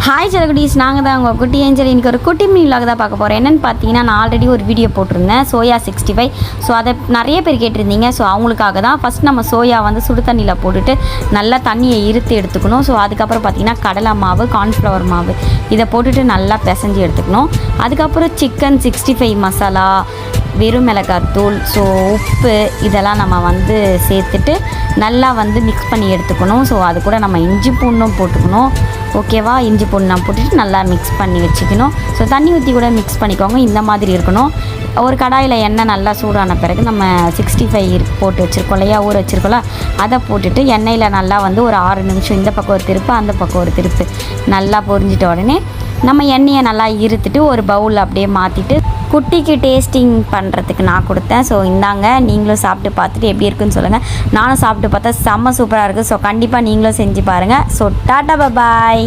Hi செல்லகுட்டீஸ், நாங்கள் தான் உங்கள் குட்டி ஏஞ்சல். இன்றைக்கி ஒரு குட்டி மினி விலாக் தான் பார்க்க போகிறேன். என்னென்னு பார்த்தீங்கன்னா, நான் ஆல்ரெடி ஒரு வீடியோ போட்டிருந்தேன் சோயா 65. ஸோ அதை நிறைய பேர் கேட்டிருந்தீங்க. ஸோ அவங்களுக்காக தான் ஃபஸ்ட் நம்ம சோயா வந்து சுடு தண்ணியில் போட்டுட்டு நல்லா தண்ணியை இருத்து எடுத்துக்கணும். ஸோ அதுக்கப்புறம் பார்த்திங்கன்னா கடலை மாவு, கார்ன்ஃப்ளவர் மாவு இதை போட்டுட்டு நல்லா பிசைஞ்சு எடுத்துக்கணும். அதுக்கப்புறம் சிக்கன் 65 மசாலா, வெறும் மிளகாத்தூள், ஸோ உப்பு இதெல்லாம் நம்ம வந்து சேர்த்துட்டு நல்லா வந்து மிக்ஸ் பண்ணி எடுத்துக்கணும். ஸோ அது கூட நம்ம இஞ்சி பூண்டும் போட்டுக்கணும். ஓகேவா, இஞ்சி பூண்டு நான் போட்டுட்டு நல்லா மிக்ஸ் பண்ணி வச்சுக்கணும். ஸோ தண்ணி ஊற்றி கூட மிக்ஸ் பண்ணிக்கோங்க. இந்த மாதிரி இருக்கணும். ஒரு கடாயில் எண்ணெய் நல்லா சூடான பிறகு நம்ம 65 போட்டு வச்சுருக்கோம் இல்லையா, ஊற வச்சுருக்கோம்ல, அதை போட்டுட்டு எண்ணெயில் நல்லா வந்து ஒரு 6 நிமிஷம் இந்த பக்கம் ஒரு திருப்பு அந்த பக்கம் ஒரு திருப்பு நல்லா பொரிஞ்சிட்ட உடனே நம்ம எண்ணெயை நல்லா இருத்துட்டு ஒரு பவுலில் அப்படியே மாற்றிட்டு குட்டிக்கு டேஸ்டிங் பண்ணுறதுக்கு நான் கொடுத்தேன். ஸோ இந்தாங்க, நீங்களும் சாப்பிட்டு பார்த்துட்டு எப்படி இருக்குன்னு சொல்லுங்கள். நானும் சாப்பிட்டு பார்த்தா செம்ம சூப்பராக இருக்குது. ஸோ கண்டிப்பாக நீங்களும் செஞ்சு பாருங்கள். ஸோ டாட்டா பாய்.